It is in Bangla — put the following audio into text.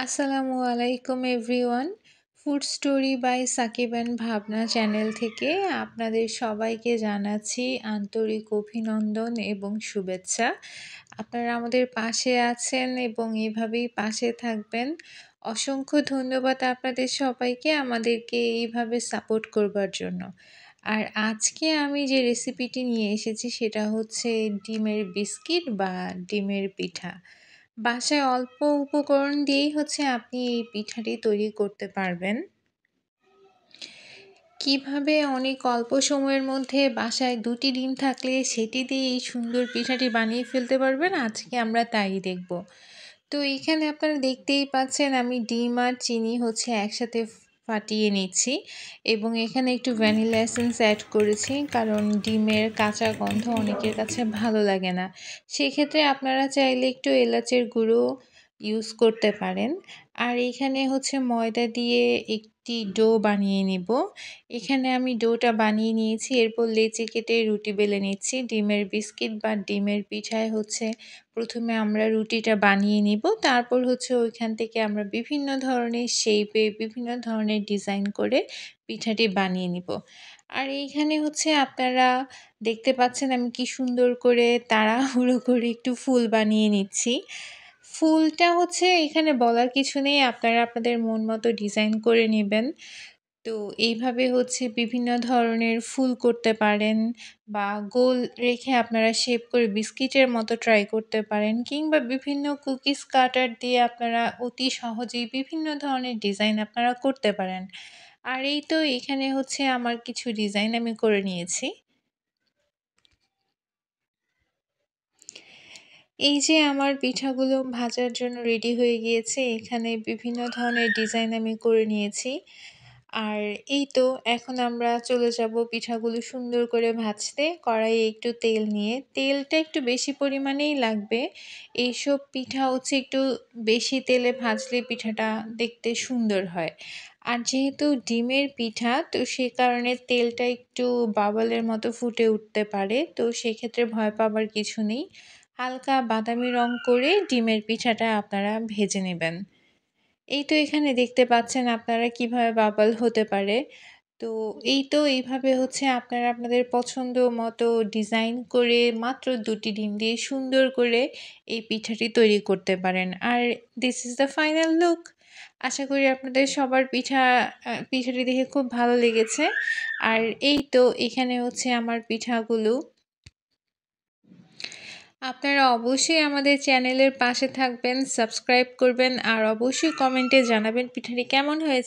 আসসালামু আলাইকুম everyone. Food story by Sakib and Bhabna channel থেকে আপনাদের সবাইকে জানাচ্ছি আন্তরিক অভিনন্দন এবং শুভেচ্ছা। আপনারা আমাদের পাশে আছেন এবং এভাবেই পাশে থাকবেন। অসংখ্য ধন্যবাদ আপনাদের সবাইকে আমাদেরকে এইভাবে সাপোর্ট করবার জন্য। আর আজকে আমি যে রেসিপিটি নিয়ে এসেছি সেটা হচ্ছে ডিমের বিস্কিট বা ডিমের পিঠা। বাসায় অল্প উপকরণ দিয়েই হচ্ছে আপনি এই পিঠাটি তৈরি করতে পারবেন। কিভাবে অনেক অল্প সময়ের মধ্যে বাসায় ২টি ডিম থাকলে সেটি দিয়ে এই সুন্দর পিঠাটি বানিয়ে ফেলতে পারবেন, আজকে আমরা তাই দেখব। তো এখানে আপনারা দেখতেই পাচ্ছেন আমি ডিম আর চিনি হচ্ছে একসাথে ফাটিয়ে নিচ্ছি এবং এখানে একটু ভ্যানিলা এসেন্স অ্যাড করেছি, কারণ ডিমের কাঁচা গন্ধ অনেকের কাছে ভালো লাগে না। সেক্ষেত্রে আপনারা চাইলে একটু এলাচের গুঁড়ো ইউজ করতে পারেন। আর এখানে হচ্ছে ময়দা দিয়ে একটি ডো বানিয়ে নিব। এখানে আমি ডোটা বানিয়ে নিয়েছি, এরপর লেচি কেটে রুটি বেলে নিচ্ছি। ডিমের বিস্কিট বা ডিমের পিঠায় হচ্ছে প্রথমে আমরা রুটিটা বানিয়ে নিব, তারপর হচ্ছে ওইখান থেকে আমরা বিভিন্ন ধরনের শেপে বিভিন্ন ধরনের ডিজাইন করে পিঠাটি বানিয়ে নিব। আর এইখানে হচ্ছে আপনারা দেখতে পাচ্ছেন আমি কি সুন্দর করে তাড়াহুড়ো করে একটু ফুল বানিয়ে নিচ্ছি। ফুলটা হচ্ছে এখানে বলার কিছু নেই, আপনারা আপনাদের মন মতো ডিজাইন করে নেবেন। তো এইভাবে হচ্ছে বিভিন্ন ধরনের ফুল করতে পারেন বা গোল রেখে আপনারা শেপ করে বিস্কিটের মতো ট্রাই করতে পারেন, কিংবা বিভিন্ন কুকিজ কাটার দিয়ে আপনারা অতি সহজেই বিভিন্ন ধরনের ডিজাইন আপনারা করতে পারেন। আর এই তো এখানে হচ্ছে আমার কিছু ডিজাইন আমি করে নিয়েছি। এই যে আমার পিঠাগুলো ভাজার জন্য রেডি হয়ে গিয়েছে, এখানে বিভিন্ন ধরনের ডিজাইন আমি করে নিয়েছি। আর এই তো এখন আমরা চলে যাব পিঠাগুলো সুন্দর করে ভাজতে। কড়াইয়ে একটু তেল নিয়ে, তেলটা একটু বেশি পরিমাণেই লাগবে। এইসব পিঠা হচ্ছে একটু বেশি তেলে ভাজলে পিঠাটা দেখতে সুন্দর হয়। আর যেহেতু ডিমের পিঠা, তো সে কারণে তেলটা একটু বাবলের মতো ফুটে উঠতে পারে, তো সেক্ষেত্রে ভয় পাবার কিছু নেই। হালকা বাদামি রং করে ডিমের পিঠাটা আপনারা ভেজে নেবেন। এই তো এখানে দেখতে পাচ্ছেন আপনারা কিভাবে বাবল হতে পারে। তো এই তো এইভাবে হচ্ছে আপনারা আপনাদের পছন্দ মতো ডিজাইন করে মাত্র ২টি ডিম দিয়ে সুন্দর করে এই পিঠাটি তৈরি করতে পারেন। আর this is the final look. আশা করি আপনাদের সবার পিঠাটি দেখে খুব ভালো লেগেছে। আর এই তো এখানে হচ্ছে আমার পিঠাগুলো। আপনারা অবশ্যই আমাদের চ্যানেলের পাশে থাকবেন, সাবস্ক্রাইব করবেন আর অবশ্যই কমেন্টে জানাবেন পিঠাটি কেমন হয়েছে।